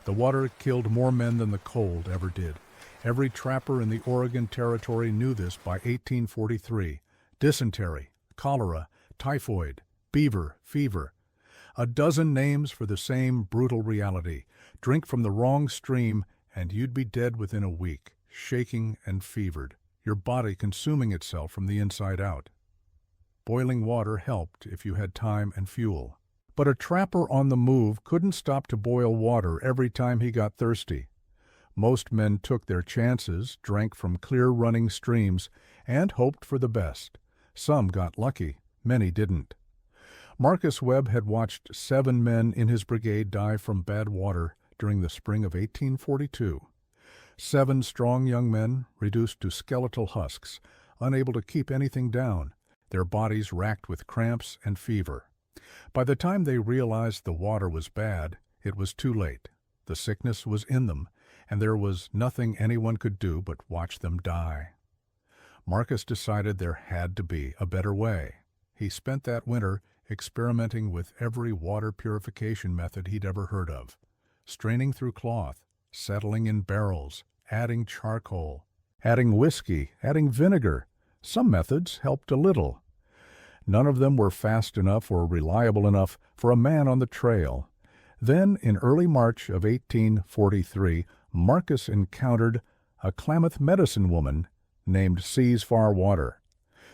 The water killed more men than the cold ever did. Every trapper in the Oregon Territory knew this by 1843. Dysentery, cholera, typhoid, beaver, fever. A dozen names for the same brutal reality. Drink from the wrong stream and you'd be dead within a week, shaking and fevered, your body consuming itself from the inside out. Boiling water helped if you had time and fuel. But a trapper on the move couldn't stop to boil water every time he got thirsty. Most men took their chances, drank from clear running streams, and hoped for the best. Some got lucky, many didn't. Marcus Webb had watched 7 men in his brigade die from bad water during the spring of 1842. 7 strong young men reduced to skeletal husks, unable to keep anything down, their bodies racked with cramps and fever. By the time they realized the water was bad, it was too late. The sickness was in them, and there was nothing anyone could do but watch them die. Marcus decided there had to be a better way. He spent that winter experimenting with every water purification method he'd ever heard of. Straining through cloth, settling in barrels, adding charcoal, adding whiskey, adding vinegar. Some methods helped a little. None of them were fast enough or reliable enough for a man on the trail. Then, in early March of 1843, Marcus encountered a Klamath medicine woman named Seas Far Water.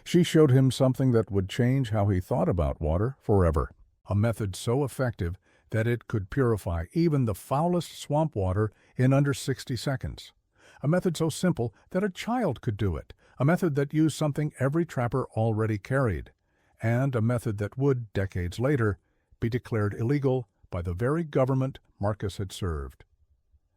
She showed him something that would change how he thought about water forever. A method so effective that it could purify even the foulest swamp water in under 60 seconds. A method so simple that a child could do it. A method that used something every trapper already carried. And a method that would, decades later, be declared illegal by the very government Marcus had served.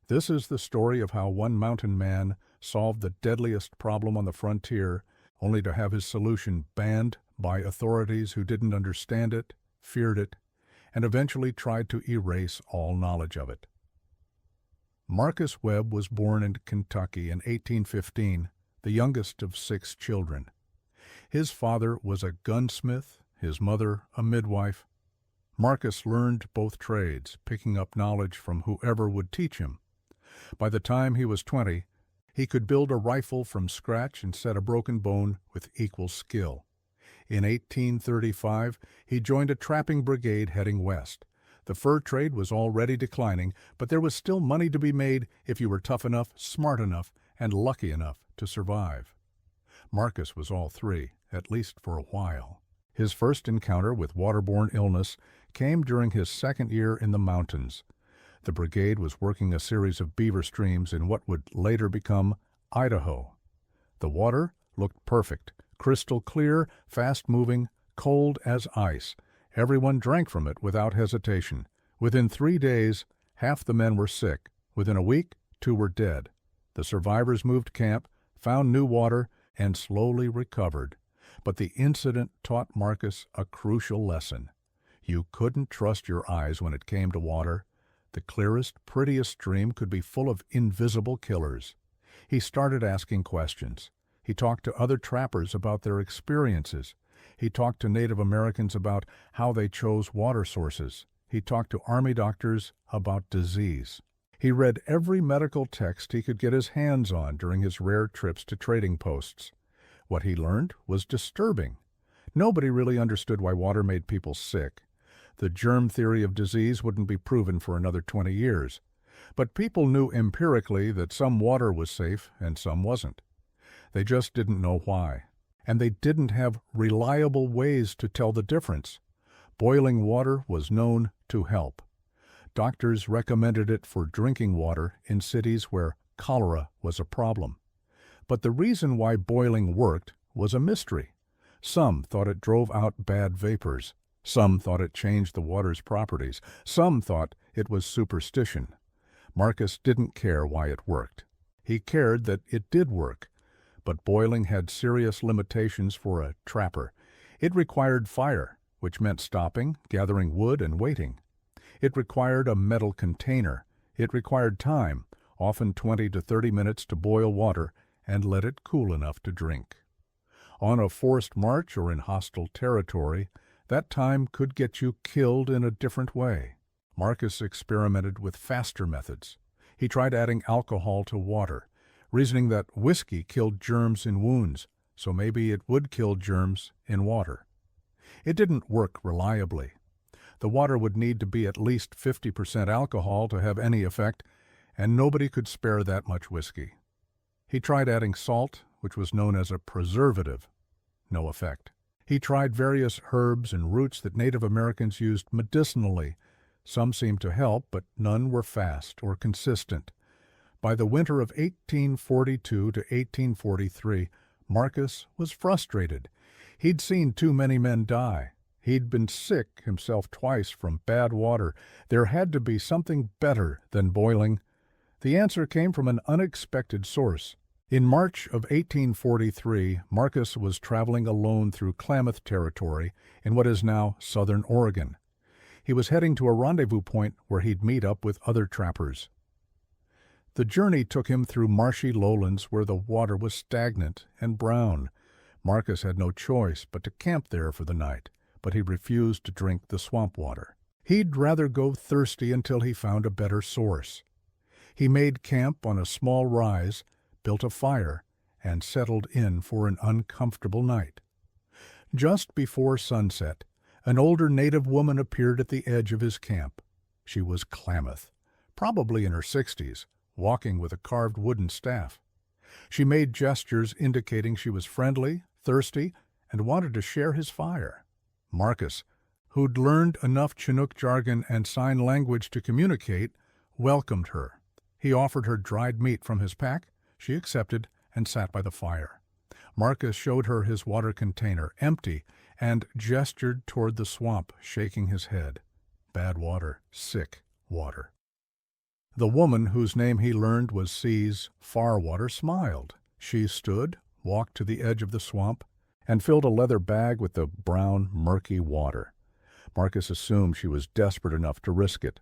This is the story of how one mountain man solved the deadliest problem on the frontier, only to have his solution banned by authorities who didn't understand it, feared it, and eventually tried to erase all knowledge of it. Marcus Webb was born in Kentucky in 1815, the youngest of 6 children. His father was a gunsmith, his mother a midwife. Marcus learned both trades, picking up knowledge from whoever would teach him. By the time he was 20, he could build a rifle from scratch and set a broken bone with equal skill. In 1835, he joined a trapping brigade heading west. The fur trade was already declining, but there was still money to be made if you were tough enough, smart enough, and lucky enough to survive. Marcus was all 3, at least for a while. His first encounter with waterborne illness came during his 2nd year in the mountains. The brigade was working a series of beaver streams in what would later become Idaho. The water looked perfect, crystal clear, fast-moving, cold as ice. Everyone drank from it without hesitation. Within 3 days, half the men were sick. Within a week, 2 were dead. The survivors moved camp, found new water, and slowly recovered. But the incident taught Marcus a crucial lesson. You couldn't trust your eyes when it came to water. The clearest, prettiest stream could be full of invisible killers. He started asking questions. He talked to other trappers about their experiences. He talked to Native Americans about how they chose water sources. He talked to Army doctors about disease. He read every medical text he could get his hands on during his rare trips to trading posts. What he learned was disturbing. Nobody really understood why water made people sick. The germ theory of disease wouldn't be proven for another 20 years. But people knew empirically that some water was safe and some wasn't. They just didn't know why. And they didn't have reliable ways to tell the difference. Boiling water was known to help. Doctors recommended it for drinking water in cities where cholera was a problem. But the reason why boiling worked was a mystery. Some thought it drove out bad vapors. Some thought it changed the water's properties. Some thought it was superstition. Marcus didn't care why it worked. He cared that it did work. But boiling had serious limitations for a trapper. It required fire, which meant stopping, gathering wood, and waiting. It required a metal container. It required time, often 20 to 30 minutes to boil water and let it cool enough to drink. On a forced march or in hostile territory, that time could get you killed in a different way. Marcus experimented with faster methods. He tried adding alcohol to water, reasoning that whiskey killed germs in wounds, so maybe it would kill germs in water. It didn't work reliably. The water would need to be at least 50% alcohol to have any effect, and nobody could spare that much whiskey. He tried adding salt, which was known as a preservative. No effect. He tried various herbs and roots that Native Americans used medicinally. Some seemed to help, but none were fast or consistent. By the winter of 1842 to 1843, Marcus was frustrated. He'd seen too many men die. He'd been sick himself twice from bad water. There had to be something better than boiling. The answer came from an unexpected source. In March of 1843, Marcus was traveling alone through Klamath territory in what is now southern Oregon. He was heading to a rendezvous point where he'd meet up with other trappers. The journey took him through marshy lowlands where the water was stagnant and brown. Marcus had no choice but to camp there for the night, but he refused to drink the swamp water. He'd rather go thirsty until he found a better source. He made camp on a small rise, built a fire, and settled in for an uncomfortable night. Just before sunset, an older native woman appeared at the edge of his camp. She was Klamath, probably in her 60s, walking with a carved wooden staff. She made gestures indicating she was friendly, thirsty, and wanted to share his fire. Marcus, who'd learned enough Chinook jargon and sign language to communicate, welcomed her. He offered her dried meat from his pack. She accepted and sat by the fire. Marcus showed her his water container, empty, and gestured toward the swamp, shaking his head. Bad water, sick water. The woman, whose name he learned was Sea's Farwater, smiled. She stood, walked to the edge of the swamp, and filled a leather bag with the brown, murky water. Marcus assumed she was desperate enough to risk it.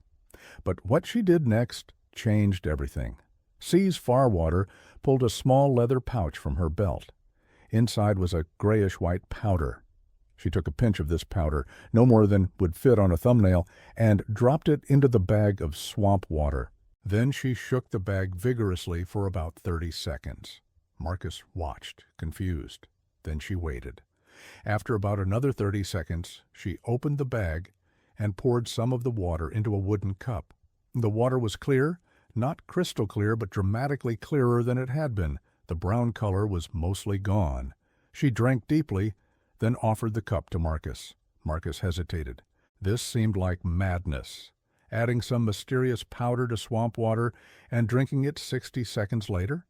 But what she did next changed everything. Sea's Farwater pulled a small leather pouch from her belt. Inside was a grayish-white powder. She took a pinch of this powder, no more than would fit on a thumbnail, and dropped it into the bag of swamp water. Then she shook the bag vigorously for about 30 seconds. Marcus watched, confused. Then she waited. After about another 30 seconds, she opened the bag and poured some of the water into a wooden cup. The water was clear, not crystal clear, but dramatically clearer than it had been. The brown color was mostly gone. She drank deeply, then offered the cup to Marcus. Marcus hesitated. This seemed like madness. Adding some mysterious powder to swamp water and drinking it 60 seconds later?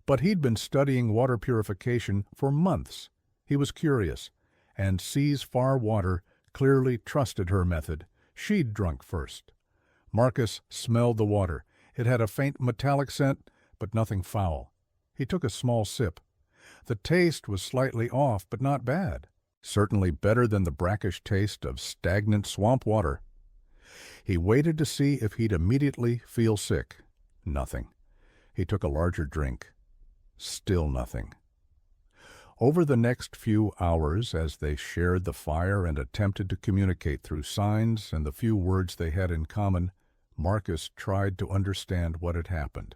But he'd been studying water purification for months. He was curious, and Sea's Farwater clearly trusted her method. She'd drunk first. Marcus smelled the water. It had a faint metallic scent, but nothing foul. He took a small sip. The taste was slightly off, but not bad. Certainly better than the brackish taste of stagnant swamp water. He waited to see if he'd immediately feel sick. Nothing. He took a larger drink. Still nothing. Over the next few hours, as they shared the fire and attempted to communicate through signs and the few words they had in common, Marcus tried to understand what had happened.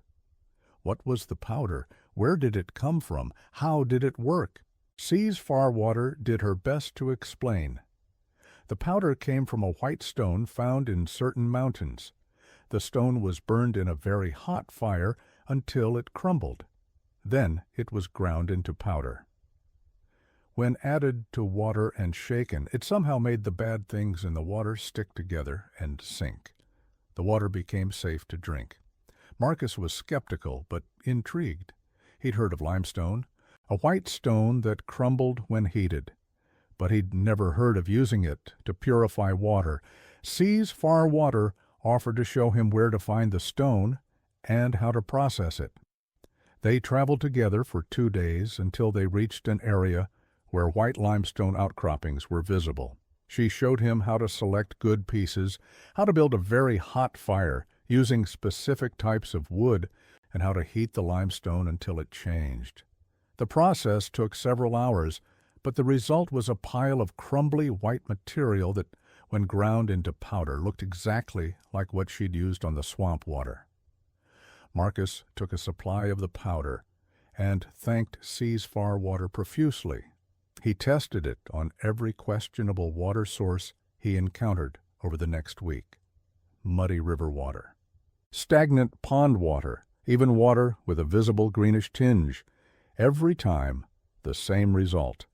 What was the powder? Where did it come from? How did it work? Sea's Farwater did her best to explain. The powder came from a white stone found in certain mountains. The stone was burned in a very hot fire until it crumbled. Then it was ground into powder. When added to water and shaken, it somehow made the bad things in the water stick together and sink. The water became safe to drink. Marcus was skeptical, but intrigued. He'd heard of limestone, a white stone that crumbled when heated, but he'd never heard of using it to purify water. Sea's Farwater offered to show him where to find the stone and how to process it. They traveled together for 2 days until they reached an area where white limestone outcroppings were visible. She showed him how to select good pieces, how to build a very hot fire using specific types of wood, and how to heat the limestone until it changed. The process took several hours, but the result was a pile of crumbly white material that when ground into powder, looked exactly like what she'd used on the swamp water. Marcus took a supply of the powder and thanked Sea's Far Water profusely. He tested it on every questionable water source he encountered over the next week. Muddy river water, stagnant pond water, even water with a visible greenish tinge. Every time, the same result.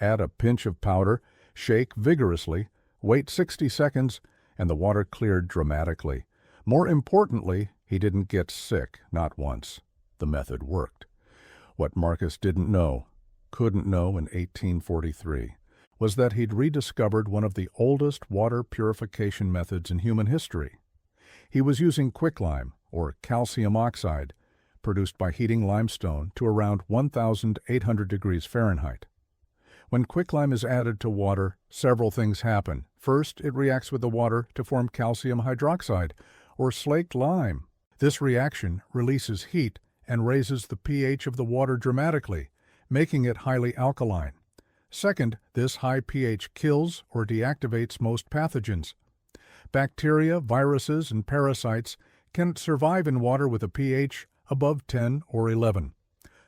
Add a pinch of powder, shake vigorously, wait 60 seconds, and the water cleared dramatically. More importantly, he didn't get sick, not once. The method worked. What Marcus couldn't know in 1843, was that he'd rediscovered one of the oldest water purification methods in human history. He was using quicklime, or calcium oxide, produced by heating limestone to around 1,800 degrees Fahrenheit. When quicklime is added to water, several things happen. First, it reacts with the water to form calcium hydroxide, or slaked lime. This reaction releases heat and raises the pH of the water dramatically, making it highly alkaline. Second, this high pH kills or deactivates most pathogens. Bacteria, viruses, and parasites can survive in water with a pH above 10 or 11.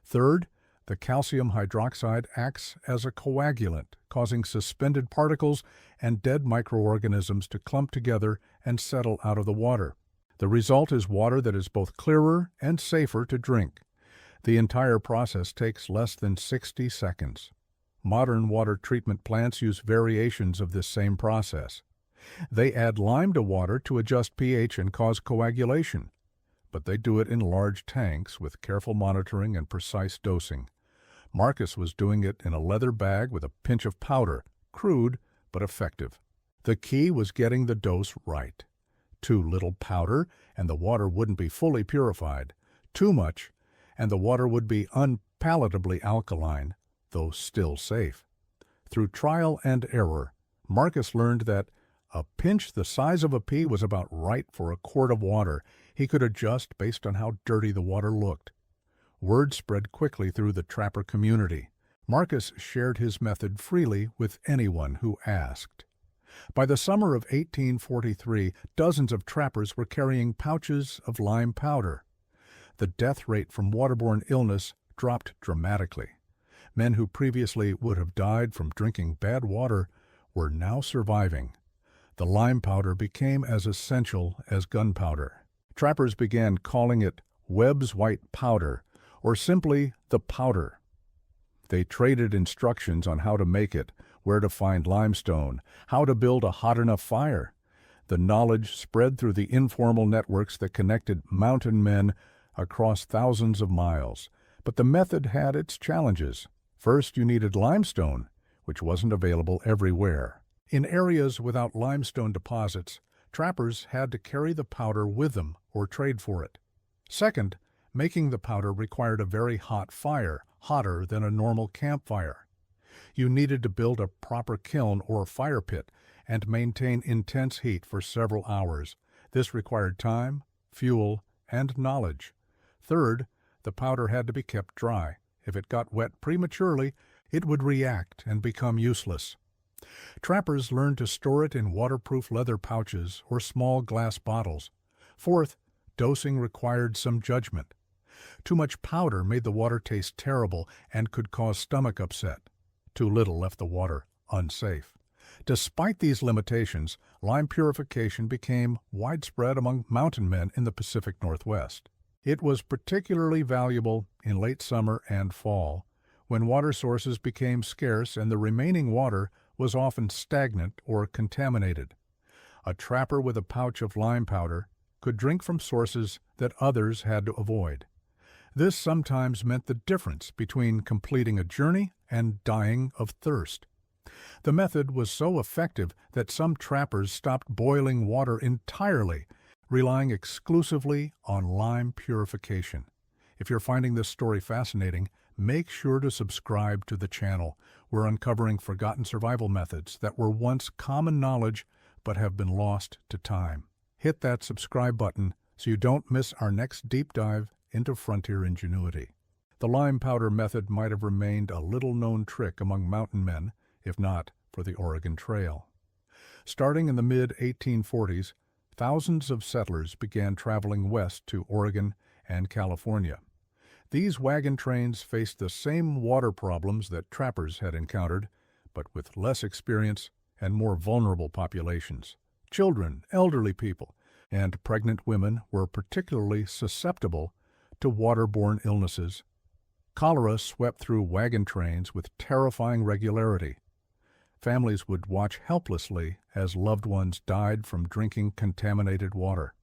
Third, the calcium hydroxide acts as a coagulant, causing suspended particles and dead microorganisms to clump together and settle out of the water. The result is water that is both clearer and safer to drink. The entire process takes less than 60 seconds. Modern water treatment plants use variations of this same process. They add lime to water to adjust pH and cause coagulation, but they do it in large tanks with careful monitoring and precise dosing. Marcus was doing it in a leather bag with a pinch of powder, crude but effective. The key was getting the dose right. Too little powder, and the water wouldn't be fully purified. Too much, and the water would be unpalatably alkaline, though still safe. Through trial and error, Marcus learned that a pinch the size of a pea was about right for a quart of water. He could adjust based on how dirty the water looked. Word spread quickly through the trapper community. Marcus shared his method freely with anyone who asked. By the summer of 1843, dozens of trappers were carrying pouches of lime powder. The death rate from waterborne illness dropped dramatically. Men who previously would have died from drinking bad water were now surviving. The lime powder became as essential as gunpowder. Trappers began calling it Webb's White Powder, or simply the powder. They traded instructions on how to make it, where to find limestone, how to build a hot enough fire. The knowledge spread through the informal networks that connected mountain men across thousands of miles. But the method had its challenges. First, you needed limestone, which wasn't available everywhere. In areas without limestone deposits, trappers had to carry the powder with them or trade for it. Second, making the powder required a very hot fire, hotter than a normal campfire. You needed to build a proper kiln or fire pit and maintain intense heat for several hours. This required time, fuel, and knowledge. Third, the powder had to be kept dry. If it got wet prematurely, it would react and become useless. Trappers learned to store it in waterproof leather pouches or small glass bottles. Fourth, dosing required some judgment. Too much powder made the water taste terrible and could cause stomach upset. Too little left the water unsafe. Despite these limitations, lime purification became widespread among mountain men in the Pacific Northwest. It was particularly valuable in late summer and fall, when water sources became scarce and the remaining water was often stagnant or contaminated. A trapper with a pouch of lime powder could drink from sources that others had to avoid. This sometimes meant the difference between completing a journey and dying of thirst. The method was so effective that some trappers stopped boiling water entirely, relying exclusively on lime purification. If you're finding this story fascinating, make sure to subscribe to the channel. We're uncovering forgotten survival methods that were once common knowledge but have been lost to time. Hit that subscribe button so you don't miss our next deep dive into frontier ingenuity. The lime powder method might have remained a little-known trick among mountain men, if not for the Oregon Trail. Starting in the mid-1840s, thousands of settlers began traveling west to Oregon and California. These wagon trains faced the same water problems that trappers had encountered, but with less experience and more vulnerable populations. Children, elderly people, and pregnant women were particularly susceptible to waterborne illnesses. Cholera swept through wagon trains with terrifying regularity. Families would watch helplessly as loved ones died from drinking contaminated water.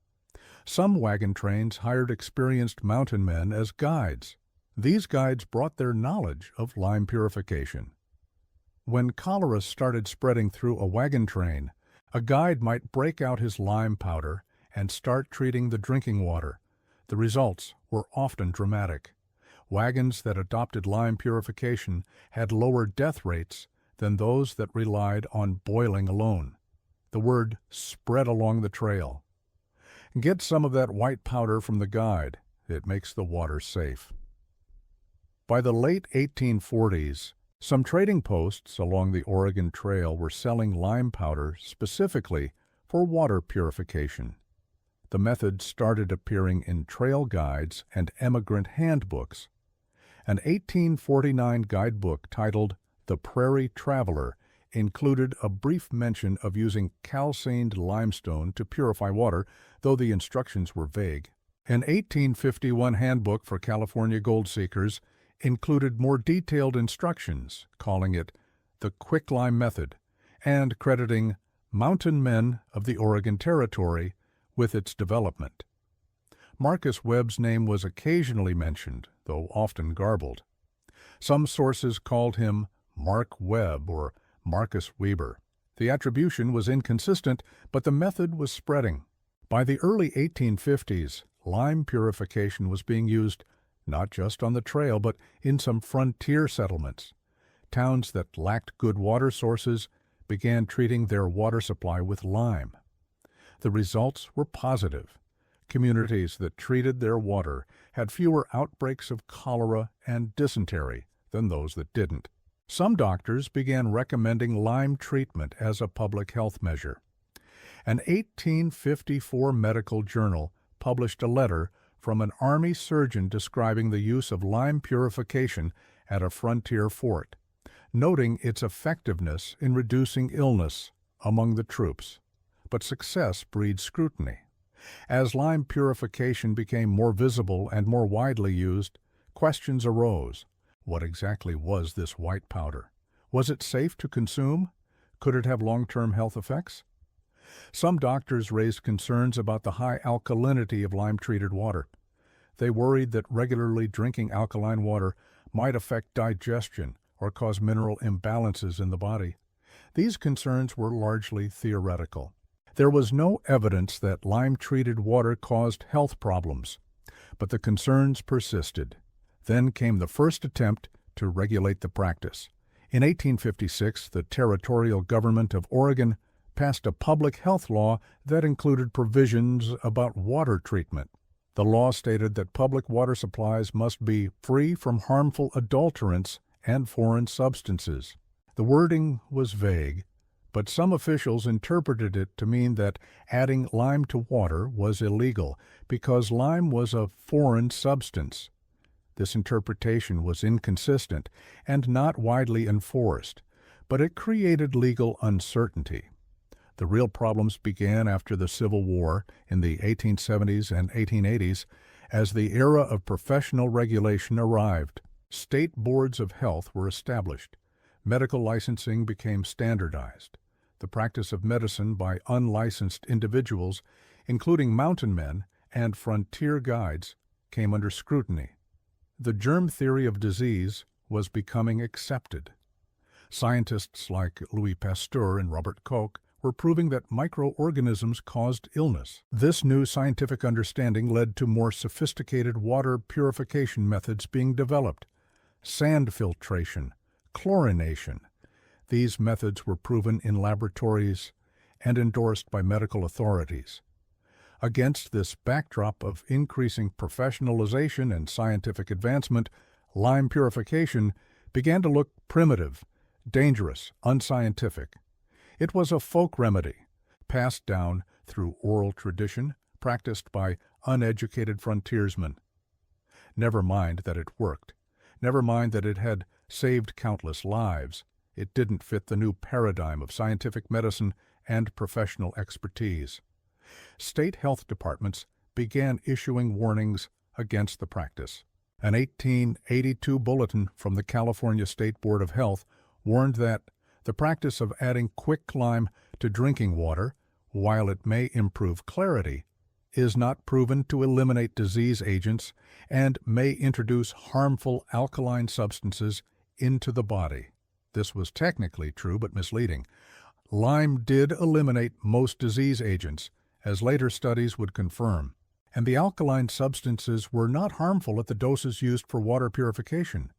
Some wagon trains hired experienced mountain men as guides. These guides brought their knowledge of lime purification. When cholera started spreading through a wagon train, a guide might break out his lime powder and start treating the drinking water. The results were often dramatic. Wagons that adopted lime purification had lower death rates than those that relied on boiling alone. The word spread along the trail. Get some of that white powder from the guide. It makes the water safe. By the late 1840s, some trading posts along the Oregon Trail were selling lime powder specifically for water purification. The method started appearing in trail guides and emigrant handbooks. An 1849 guidebook titled The Prairie Traveler included a brief mention of using calcined limestone to purify water, though the instructions were vague. An 1851 handbook for California gold seekers included more detailed instructions, calling it the quicklime method, and crediting mountain men of the Oregon Territory with its development. Marcus Webb's name was occasionally mentioned, though often garbled. Some sources called him Mark Webb or Marcus Weber. The attribution was inconsistent, but the method was spreading. By the early 1850s, lime purification was being used not just on the trail, but in some frontier settlements. Towns that lacked good water sources began treating their water supply with lime. The results were positive. Communities that treated their water had fewer outbreaks of cholera and dysentery than those that didn't. Some doctors began recommending lime treatment as a public health measure. An 1854 medical journal published a letter from an Army surgeon describing the use of lime purification at a frontier fort, noting its effectiveness in reducing illness among the troops. But success breeds scrutiny. As lime purification became more visible and more widely used, questions arose. What exactly was this white powder? Was it safe to consume? Could it have long-term health effects? Some doctors raised concerns about the high alkalinity of lime-treated water. They worried that regularly drinking alkaline water might affect digestion or cause mineral imbalances in the body. These concerns were largely theoretical. There was no evidence that lime-treated water caused health problems, but the concerns persisted. Then came the first attempt to regulate the practice. In 1856, the territorial government of Oregon passed a public health law that included provisions about water treatment. The law stated that public water supplies must be free from harmful adulterants and foreign substances. The wording was vague, but some officials interpreted it to mean that adding lime to water was illegal because lime was a foreign substance. This interpretation was inconsistent and not widely enforced, but it created legal uncertainty. The real problems began after the Civil War in the 1870s and 1880s as the era of professional regulation arrived. State boards of health were established. Medical licensing became standardized. The practice of medicine by unlicensed individuals, including mountain men and frontier guides, came under scrutiny. The germ theory of disease was becoming accepted. Scientists like Louis Pasteur and Robert Koch were proving that microorganisms caused illness. This new scientific understanding led to more sophisticated water purification methods being developed. Sand filtration, chlorination. These methods were proven in laboratories and endorsed by medical authorities. Against this backdrop of increasing professionalization and scientific advancement, lime purification began to look primitive, dangerous, unscientific. It was a folk remedy, passed down through oral tradition, practiced by uneducated frontiersmen. Never mind that it worked. Never mind that it had saved countless lives. It didn't fit the new paradigm of scientific medicine and professional expertise. State health departments began issuing warnings against the practice. An 1882 bulletin from the California State Board of Health warned that the practice of adding quicklime to drinking water, while it may improve clarity, is not proven to eliminate disease agents and may introduce harmful alkaline substances into the body. This was technically true but misleading. Lime did eliminate most disease agents, as later studies would confirm, and the alkaline substances were not harmful at the doses used for water purification.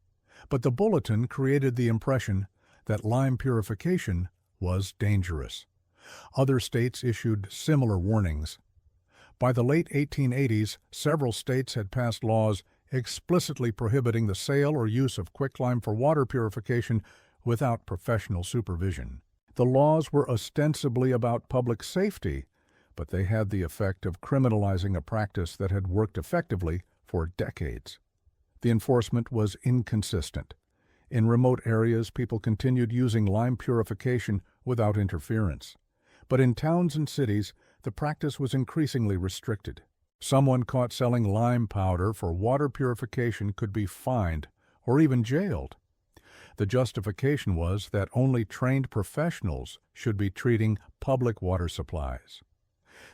But the bulletin created the impression that lime purification was dangerous. Other states issued similar warnings. By the late 1880s, several states had passed laws explicitly prohibiting the sale or use of quicklime for water purification without professional supervision. The laws were ostensibly about public safety, but they had the effect of criminalizing a practice that had worked effectively for decades. The enforcement was inconsistent. In remote areas, people continued using lime purification without interference. But in towns and cities, the practice was increasingly restricted. Someone caught selling lime powder for water purification could be fined or even jailed. The justification was that only trained professionals should be treating public water supplies.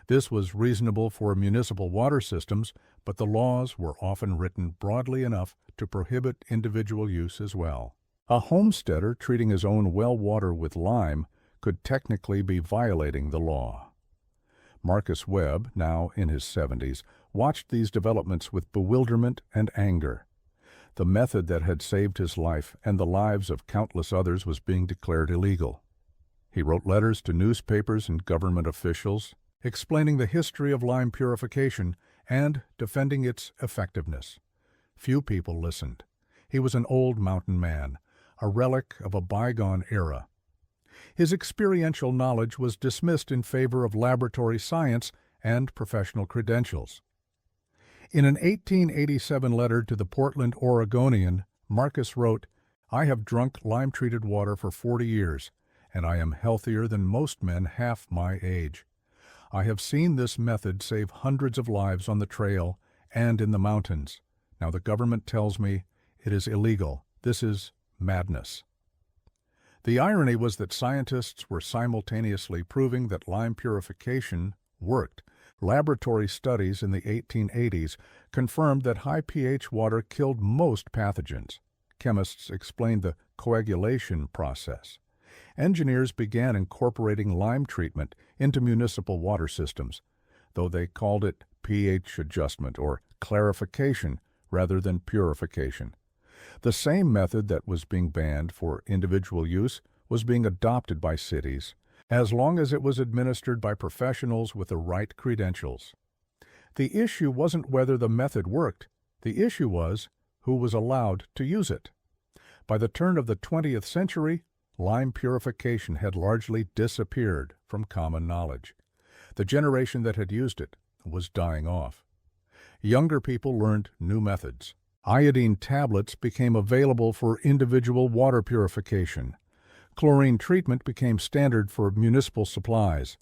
This was reasonable for municipal water systems, but the laws were often written broadly enough to prohibit individual use as well. A homesteader treating his own well water with lime could technically be violating the law. Marcus Webb, now in his 70s, watched these developments with bewilderment and anger. The method that had saved his life and the lives of countless others was being declared illegal. He wrote letters to newspapers and government officials, explaining the history of lime purification and defending its effectiveness. Few people listened. He was an old mountain man, a relic of a bygone era. His experiential knowledge was dismissed in favor of laboratory science and professional credentials. In an 1887 letter to the Portland Oregonian, Marcus wrote, "I have drunk lime-treated water for 40 years, and I am healthier than most men half my age. I have seen this method save hundreds of lives on the trail and in the mountains. Now the government tells me it is illegal. This is madness." The irony was that scientists were simultaneously proving that lime purification worked. Laboratory studies in the 1880s confirmed that high pH water killed most pathogens. Chemists explained the coagulation process. Engineers began incorporating lime treatment into municipal water systems, though they called it pH adjustment or clarification rather than purification. The same method that was being banned for individual use was being adopted by cities, as long as it was administered by professionals with the right credentials. The issue wasn't whether the method worked. The issue was who was allowed to use it. By the turn of the 20th century, lime purification had largely disappeared from common knowledge. The generation that had used it was dying off. Younger people learned new methods. Iodine tablets became available for individual water purification. Chlorine treatment became standard for municipal supplies.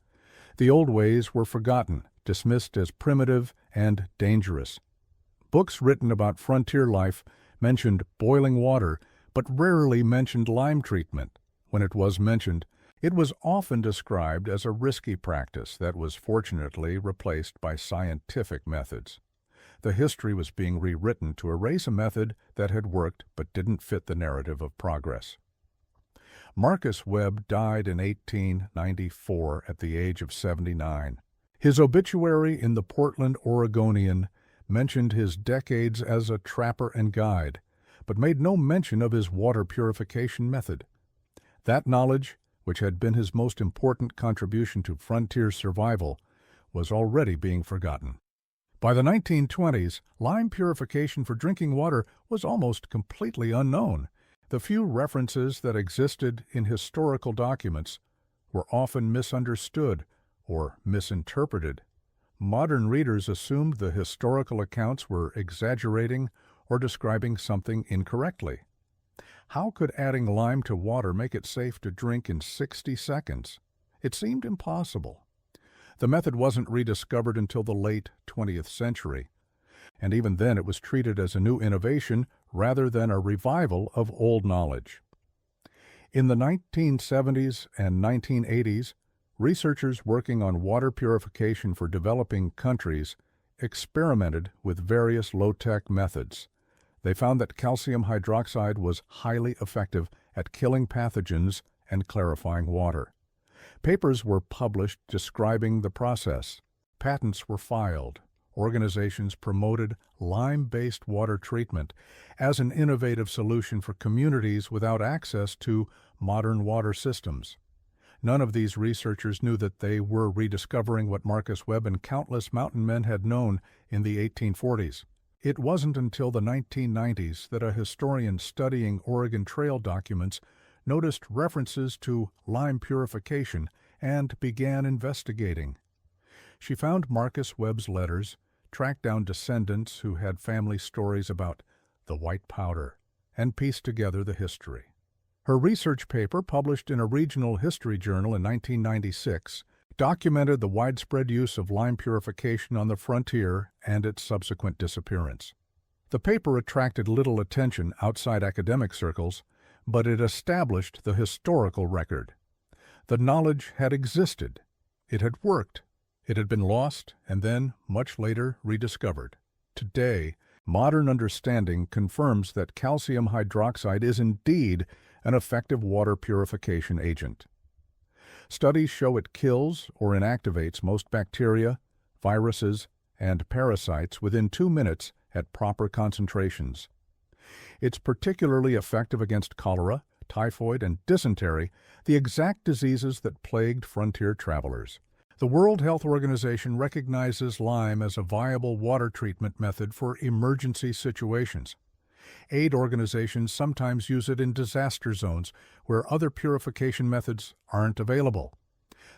The old ways were forgotten, dismissed as primitive and dangerous. Books written about frontier life mentioned boiling water, but rarely mentioned lime treatment. When it was mentioned, it was often described as a risky practice that was fortunately replaced by scientific methods. The history was being rewritten to erase a method that had worked but didn't fit the narrative of progress. Marcus Webb died in 1894 at the age of 79. His obituary in the Portland Oregonian mentioned his decades as a trapper and guide, but made no mention of his water purification method. That knowledge, which had been his most important contribution to frontier survival, was already being forgotten. By the 1920s, lime purification for drinking water was almost completely unknown. The few references that existed in historical documents were often misunderstood or misinterpreted. Modern readers assumed the historical accounts were exaggerating or describing something incorrectly. How could adding lime to water make it safe to drink in 60 seconds? It seemed impossible. The method wasn't rediscovered until the late 20th century, and even then it was treated as a new innovation rather than a revival of old knowledge. In the 1970s and 1980s, researchers working on water purification for developing countries experimented with various low-tech methods. They found that calcium hydroxide was highly effective at killing pathogens and clarifying water. Papers were published describing the process. Patents were filed. Organizations promoted lime-based water treatment as an innovative solution for communities without access to modern water systems. None of these researchers knew that they were rediscovering what Marcus Webb and countless mountain men had known in the 1840s. It wasn't until the 1990s that a historian studying Oregon Trail documents noticed references to lime purification and began investigating. She found Marcus Webb's letters, tracked down descendants who had family stories about the white powder, and pieced together the history. Her research paper, published in a regional history journal in 1996, documented the widespread use of lime purification on the frontier and its subsequent disappearance. The paper attracted little attention outside academic circles, but it established the historical record. The knowledge had existed. It had worked. It had been lost and then, much later, rediscovered. Today, modern understanding confirms that calcium hydroxide is indeed an effective water purification agent. Studies show it kills or inactivates most bacteria, viruses, and parasites within 2 minutes at proper concentrations. It's particularly effective against cholera, typhoid, and dysentery, the exact diseases that plagued frontier travelers. The World Health Organization recognizes lime as a viable water treatment method for emergency situations. Aid organizations sometimes use it in disaster zones where other purification methods aren't available.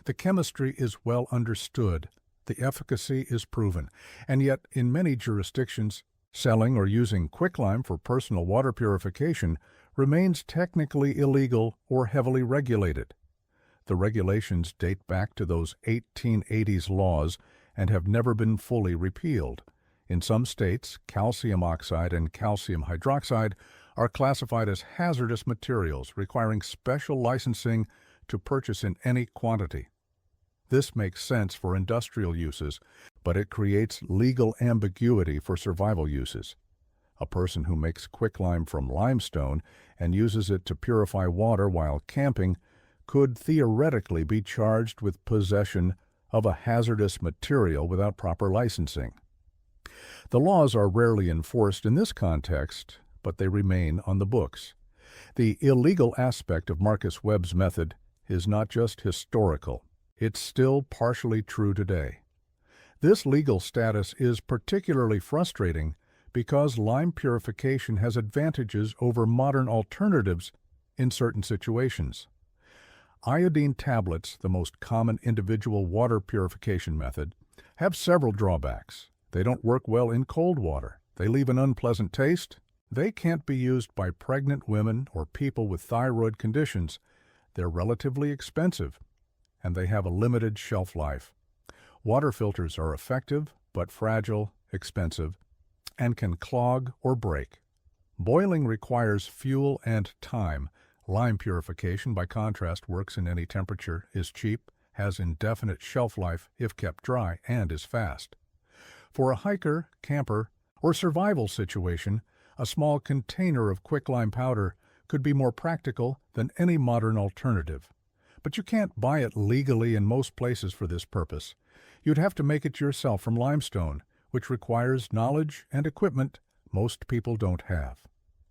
The chemistry is well understood, the efficacy is proven, and yet in many jurisdictions, selling or using quicklime for personal water purification remains technically illegal or heavily regulated. The regulations date back to those 1880s laws and have never been fully repealed. In some states, calcium oxide and calcium hydroxide are classified as hazardous materials, requiring special licensing to purchase in any quantity. This makes sense for industrial uses, but it creates legal ambiguity for survival uses. A person who makes quicklime from limestone and uses it to purify water while camping could theoretically be charged with possession of a hazardous material without proper licensing. The laws are rarely enforced in this context, but they remain on the books. The illegal aspect of Marcus Webb's method is not just historical, it's still partially true today. This legal status is particularly frustrating because lime purification has advantages over modern alternatives in certain situations. Iodine tablets, the most common individual water purification method, have several drawbacks. They don't work well in cold water. They leave an unpleasant taste. They can't be used by pregnant women or people with thyroid conditions. They're relatively expensive, and they have a limited shelf life. Water filters are effective, but fragile, expensive, and can clog or break. Boiling requires fuel and time. Lime purification, by contrast, works in any temperature, is cheap, has indefinite shelf life if kept dry, and is fast. For a hiker, camper, or survival situation, a small container of quicklime powder could be more practical than any modern alternative. But you can't buy it legally in most places for this purpose. You'd have to make it yourself from limestone, which requires knowledge and equipment most people don't have.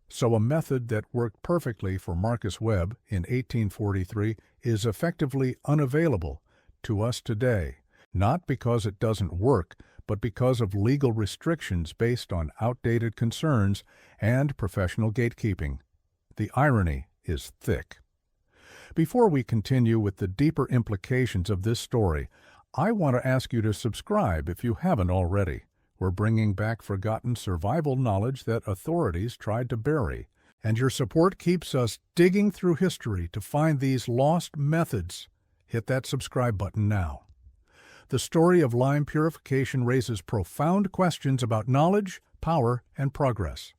So a method that worked perfectly for Marcus Webb in 1843 is effectively unavailable to us today, not because it doesn't work, but because of legal restrictions based on outdated concerns and professional gatekeeping. The irony is thick. Before we continue with the deeper implications of this story, I want to ask you to subscribe if you haven't already. We're bringing back forgotten survival knowledge that authorities tried to bury, and your support keeps us digging through history to find these lost methods. Hit that subscribe button now. The story of lime purification raises profound questions about knowledge, power, and progress.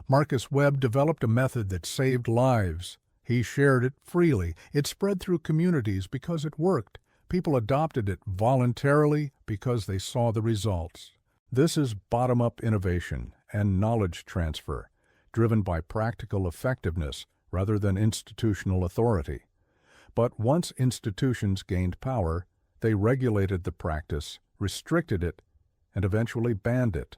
Marcus Webb developed a method that saved lives. He shared it freely. It spread through communities because it worked. People adopted it voluntarily because they saw the results. This is bottom-up innovation and knowledge transfer, driven by practical effectiveness rather than institutional authority. But once institutions gained power, they regulated the practice, restricted it, and eventually banned it.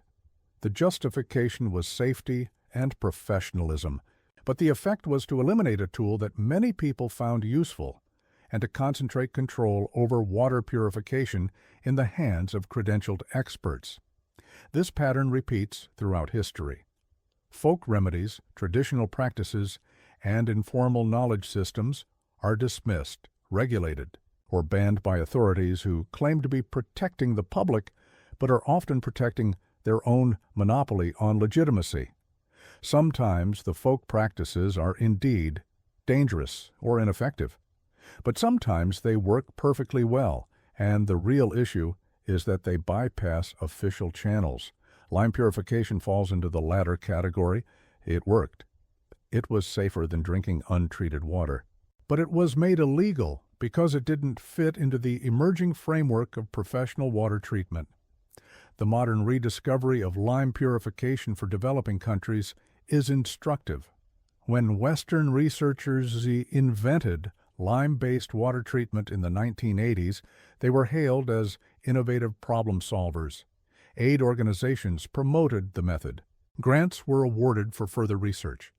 The justification was safety and professionalism, but the effect was to eliminate a tool that many people found useful and to concentrate control over water purification in the hands of credentialed experts. This pattern repeats throughout history. Folk remedies, traditional practices, and informal knowledge systems are dismissed, regulated, or banned by authorities who claim to be protecting the public but are often protecting their own monopoly on legitimacy. Sometimes the folk practices are indeed dangerous or ineffective, but sometimes they work perfectly well, and the real issue is that they bypass official channels. Lime purification falls into the latter category. It worked. It was safer than drinking untreated water. But it was made illegal because it didn't fit into the emerging framework of professional water treatment. The modern rediscovery of lime purification for developing countries is instructive. When Western researchers invented lime-based water treatment in the 1980s, they were hailed as innovative problem solvers. Aid organizations promoted the method. Grants were awarded for further research.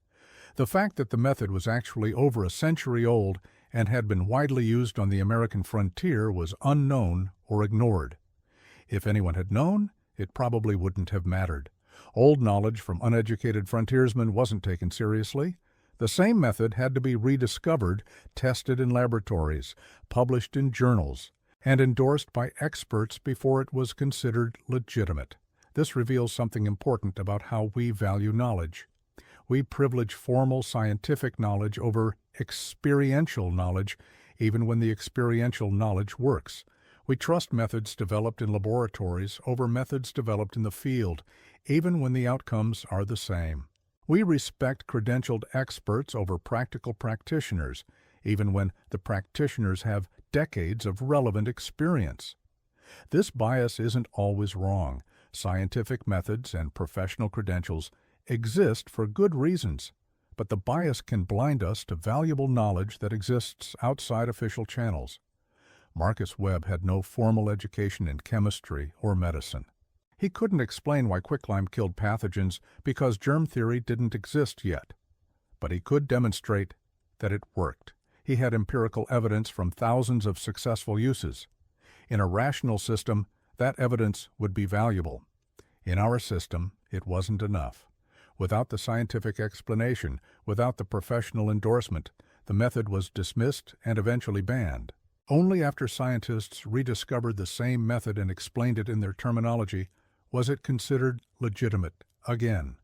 The fact that the method was actually over a century old and had been widely used on the American frontier was unknown or ignored. If anyone had known, it probably wouldn't have mattered. Old knowledge from uneducated frontiersmen wasn't taken seriously. The same method had to be rediscovered, tested in laboratories, published in journals, and endorsed by experts before it was considered legitimate. This reveals something important about how we value knowledge. We privilege formal scientific knowledge over experiential knowledge, even when the experiential knowledge works. We trust methods developed in laboratories over methods developed in the field, even when the outcomes are the same. We respect credentialed experts over practical practitioners, even when the practitioners have decades of relevant experience. This bias isn't always wrong. Scientific methods and professional credentials exist for good reasons, but the bias can blind us to valuable knowledge that exists outside official channels. Marcus Webb had no formal education in chemistry or medicine. He couldn't explain why quicklime killed pathogens because germ theory didn't exist yet, but he could demonstrate that it worked. He had empirical evidence from thousands of successful uses. In a rational system, that evidence would be valuable. In our system, it wasn't enough. Without the scientific explanation, without the professional endorsement, the method was dismissed and eventually banned. Only after scientists rediscovered the same method and explained it in their terminology was it considered legitimate again.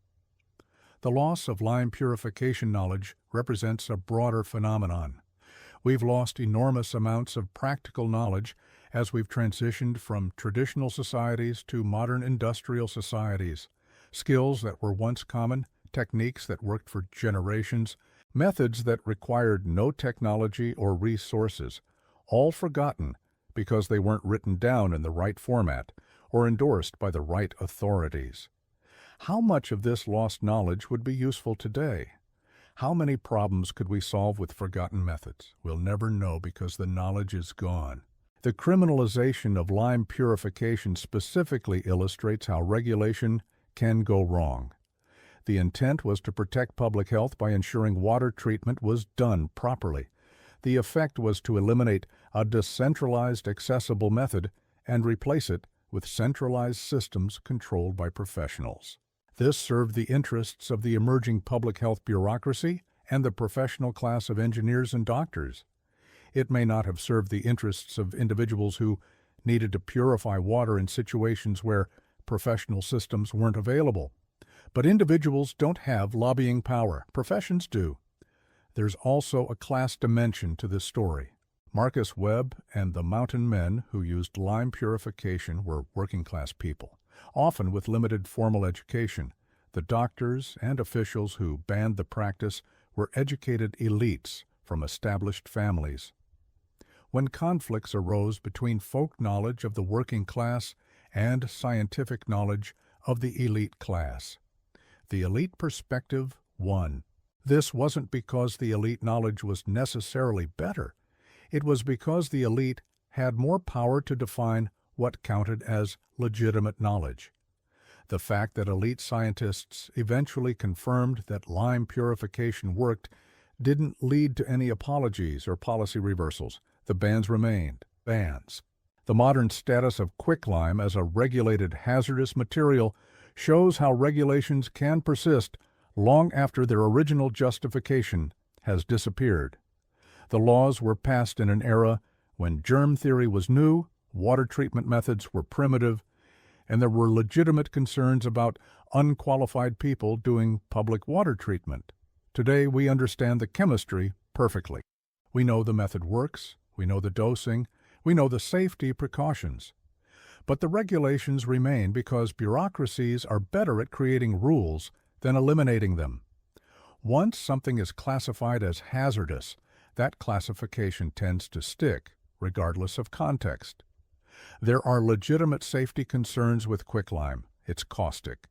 The loss of lime purification knowledge represents a broader phenomenon. We've lost enormous amounts of practical knowledge as we've transitioned from traditional societies to modern industrial societies. Skills that were once common, techniques that worked for generations, methods that required no technology or resources, all forgotten because they weren't written down in the right format or endorsed by the right authorities. How much of this lost knowledge would be useful today? How many problems could we solve with forgotten methods? We'll never know because the knowledge is gone. The criminalization of lime purification specifically illustrates how regulation can go wrong. The intent was to protect public health by ensuring water treatment was done properly. The effect was to eliminate a decentralized, accessible method and replace it with centralized systems controlled by professionals. This served the interests of the emerging public health bureaucracy and the professional class of engineers and doctors. It may not have served the interests of individuals who needed to purify water in situations where professional systems weren't available. But individuals don't have lobbying power. Professions do. There's also a class dimension to this story. Marcus Webb and the mountain men who used lime purification were working-class people, often with limited formal education. The doctors and officials who banned the practice were educated elites from established families. When conflicts arose between folk knowledge of the working class and scientific knowledge of the elite class, the elite perspective won. This wasn't because the elite knowledge was necessarily better. It was because the elite had more power to define what counted as legitimate knowledge. The fact that elite scientists eventually confirmed that lime purification worked didn't lead to any apologies or policy reversals. The bans remained bans. The modern status of quicklime as a regulated hazardous material shows how regulations can persist long after their original justification has disappeared. The laws were passed in an era when germ theory was new, water treatment methods were primitive, and there were legitimate concerns about unqualified people doing public water treatment. Today, we understand the chemistry perfectly. We know the method works, we know the dosing, we know the safety precautions. But the regulations remain because bureaucracies are better at creating rules than eliminating them. Once something is classified as hazardous, that classification tends to stick, regardless of context. There are legitimate safety concerns with quicklime. It's caustic.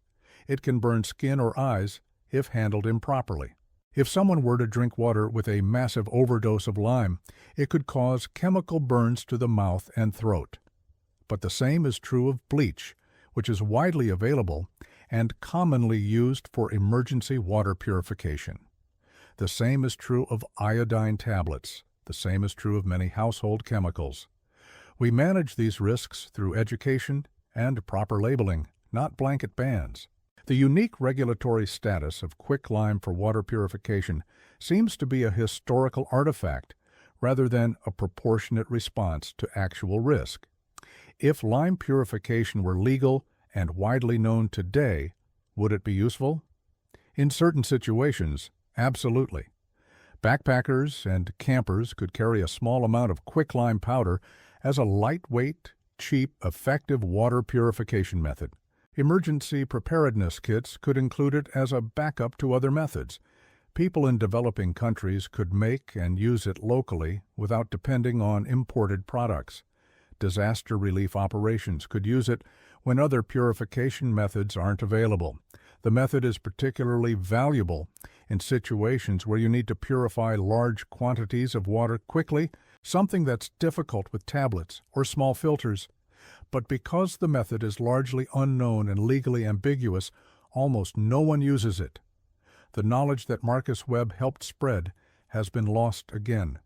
It can burn skin or eyes if handled improperly. If someone were to drink water with a massive overdose of lime, it could cause chemical burns to the mouth and throat. But the same is true of bleach, which is widely available and commonly used for emergency water purification. The same is true of iodine tablets. The same is true of many household chemicals. We manage these risks through education and proper labeling, not blanket bans. The unique regulatory status of quicklime for water purification seems to be a historical artifact rather than a proportionate response to actual risk. If lime purification were legal and widely known today, would it be useful? In certain situations, absolutely. Backpackers and campers could carry a small amount of quicklime powder as a lightweight, cheap, effective water purification method. Emergency preparedness kits could include it as a backup to other methods. People in developing countries could make and use it locally without depending on imported products. Disaster relief operations could use it when other purification methods aren't available. The method is particularly valuable in situations where you need to purify large quantities of water quickly, something that's difficult with tablets or small filters. But because the method is largely unknown and legally ambiguous, almost no one uses it. The knowledge that Marcus Webb helped spread has been lost again.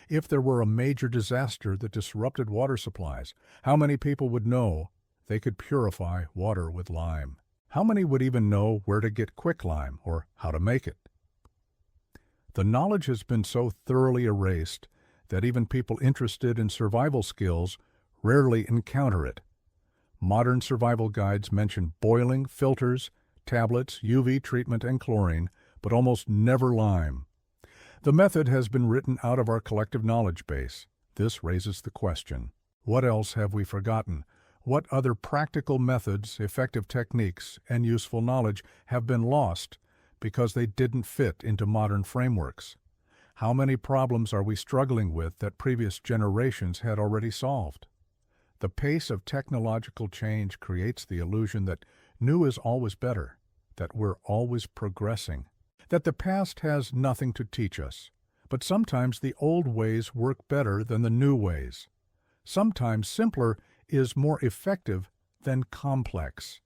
If there were a major disaster that disrupted water supplies, how many people would know they could purify water with lime? How many would even know where to get quicklime or how to make it? The knowledge has been so thoroughly erased that even people interested in survival skills rarely encounter it. Modern survival guides mention boiling, filters, tablets, UV treatment, and chlorine, but almost never lime. The method has been written out of our collective knowledge base. This raises the question, what else have we forgotten? What other practical methods, effective techniques, and useful knowledge have been lost because they didn't fit into modern frameworks? How many problems are we struggling with that previous generations had already solved? The pace of technological change creates the illusion that new is always better, that we're always progressing, that the past has nothing to teach us. But sometimes the old ways work better than the new ways. Sometimes simpler is more effective than complex.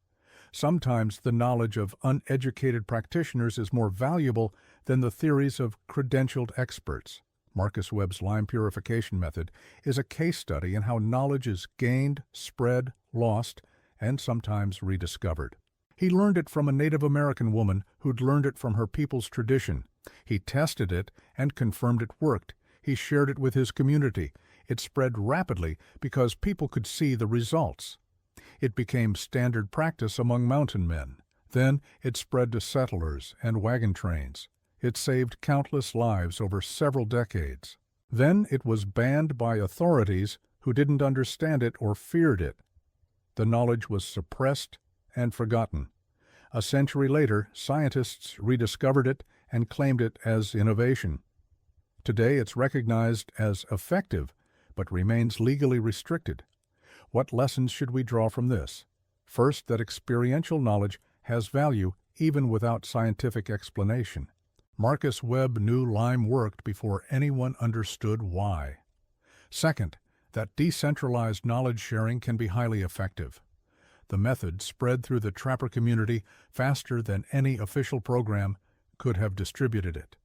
Sometimes the knowledge of uneducated practitioners is more valuable than the theories of credentialed experts. Marcus Webb's lime purification method is a case study in how knowledge is gained, spread, lost, and sometimes rediscovered. He learned it from a Native American woman who'd learned it from her people's tradition. He tested it and confirmed it worked. He shared it with his community. It spread rapidly because people could see the results. It became standard practice among mountain men. Then it spread to settlers and wagon trains. It saved countless lives over several decades. Then it was banned by authorities who didn't understand it or feared it. The knowledge was suppressed and forgotten. A century later, scientists rediscovered it and claimed it as innovation. Today it's recognized as effective, but remains legally restricted. What lessons should we draw from this? First, that experiential knowledge has value even without scientific explanation. Marcus Webb knew lime worked before anyone understood why. Second, that decentralized knowledge sharing can be highly effective. The method spread through the trapper community faster than any official program could have distributed it.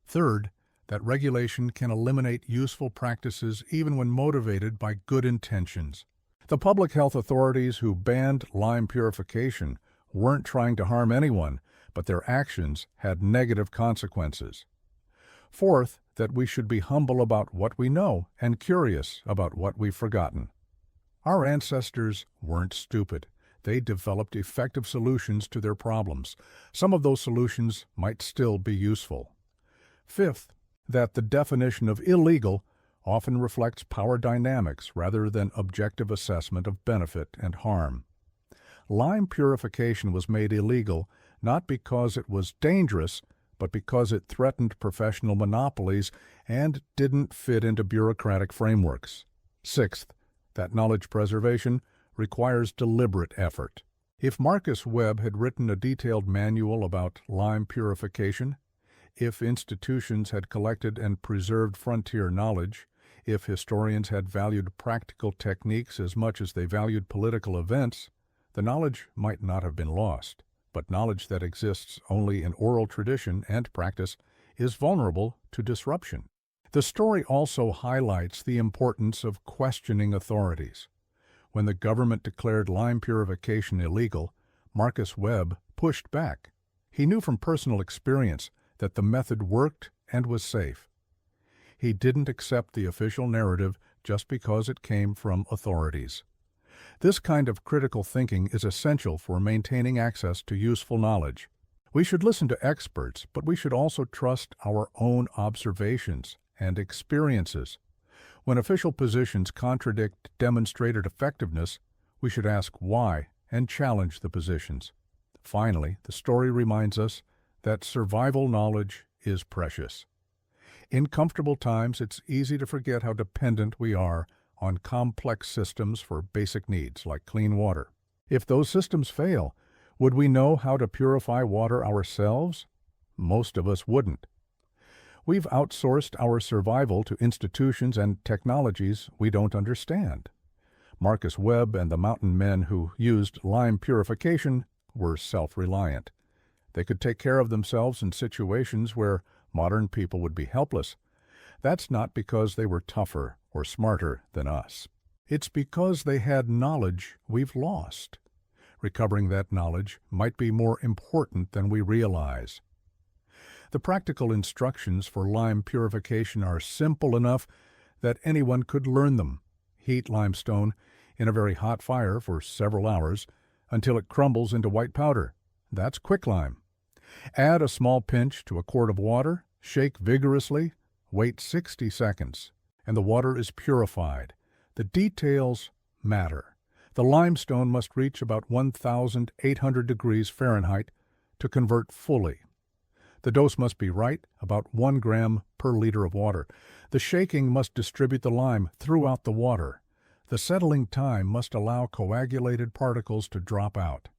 Third, that regulation can eliminate useful practices even when motivated by good intentions. The public health authorities who banned lime purification weren't trying to harm anyone, but their actions had negative consequences. Fourth, that we should be humble about what we know and curious about what we've forgotten. Our ancestors weren't stupid. They developed effective solutions to their problems. Some of those solutions might still be useful. Fifth, that the definition of illegal often reflects power dynamics rather than objective assessment of benefit and harm. Lime purification was made illegal not because it was dangerous, but because it threatened professional monopolies and didn't fit into bureaucratic frameworks. Sixth, that knowledge preservation requires deliberate effort. If Marcus Webb had written a detailed manual about lime purification, if institutions had collected and preserved frontier knowledge, if historians had valued practical techniques as much as they valued political events, the knowledge might not have been lost. But knowledge that exists only in oral tradition and practice is vulnerable to disruption. The story also highlights the importance of questioning authorities. When the government declared lime purification illegal, Marcus Webb pushed back. He knew from personal experience that the method worked and was safe. He didn't accept the official narrative just because it came from authorities. This kind of critical thinking is essential for maintaining access to useful knowledge. We should listen to experts, but we should also trust our own observations and experiences. When official positions contradict demonstrated effectiveness, we should ask why and challenge the positions. Finally, the story reminds us that survival knowledge is precious. In comfortable times, it's easy to forget how dependent we are on complex systems for basic needs like clean water. If those systems fail, would we know how to purify water ourselves? Most of us wouldn't. We've outsourced our survival to institutions and technologies we don't understand. Marcus Webb and the mountain men who used lime purification were self-reliant. They could take care of themselves in situations where modern people would be helpless. That's not because they were tougher or smarter than us. It's because they had knowledge we've lost. Recovering that knowledge might be more important than we realize. The practical instructions for lime purification are simple enough that anyone could learn them. Heat limestone in a very hot fire for several hours until it crumbles into white powder. That's quicklime. Add a small pinch to a quart of water, shake vigorously, wait 60 seconds, and the water is purified. The details matter. The limestone must reach about 1,800 degrees Fahrenheit to convert fully. The dose must be right, about 1 gram per liter of water. The shaking must distribute the lime throughout the water. The settling time must allow coagulated particles to drop out.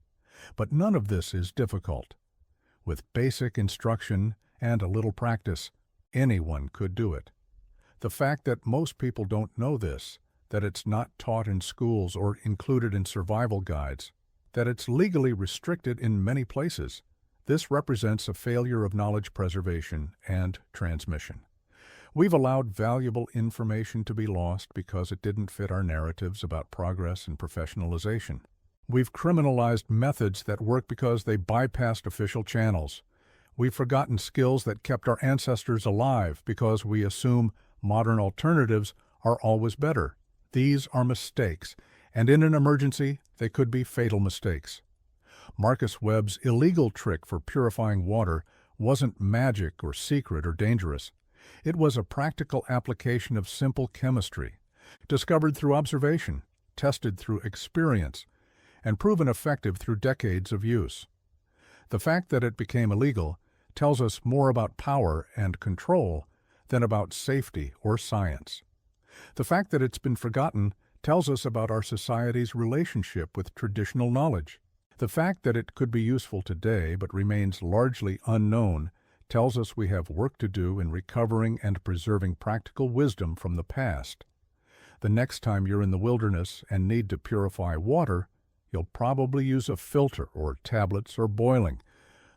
But none of this is difficult. With basic instruction and a little practice, anyone could do it. The fact that most people don't know this, that it's not taught in schools or included in survival guides, that it's legally restricted in many places, this represents a failure of knowledge preservation and transmission. We've allowed valuable information to be lost because it didn't fit our narratives about progress and professionalization. We've criminalized methods that work because they bypassed official channels. We've forgotten skills that kept our ancestors alive because we assume modern alternatives are always better. These are mistakes, and in an emergency, they could be fatal mistakes. Marcus Webb's illegal trick for purifying water wasn't magic or secret or dangerous. It was a practical application of simple chemistry, discovered through observation, tested through experience, and proven effective through decades of use. The fact that it became illegal tells us more about power and control than about safety or science. The fact that it's been forgotten tells us about our society's relationship with traditional knowledge. The fact that it could be useful today but remains largely unknown tells us we have work to do in recovering and preserving practical wisdom from the past. The next time you're in the wilderness and need to purify water, you'll probably use a filter or tablets or boiling.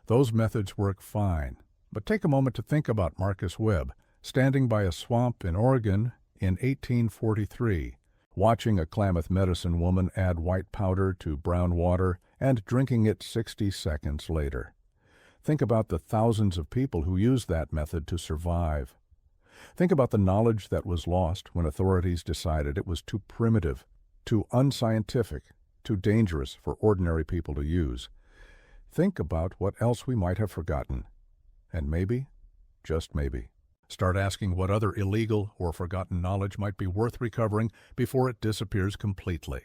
Those methods work fine. But take a moment to think about Marcus Webb, standing by a swamp in Oregon in 1843, watching a Klamath medicine woman add white powder to brown water and drinking it 60 seconds later. Think about the thousands of people who used that method to survive. Think about the knowledge that was lost when authorities decided it was too primitive, too unscientific, too dangerous for ordinary people to use. Think about what else we might have forgotten. And maybe, just maybe, start asking what other illegal or forgotten knowledge might be worth recovering before it disappears completely.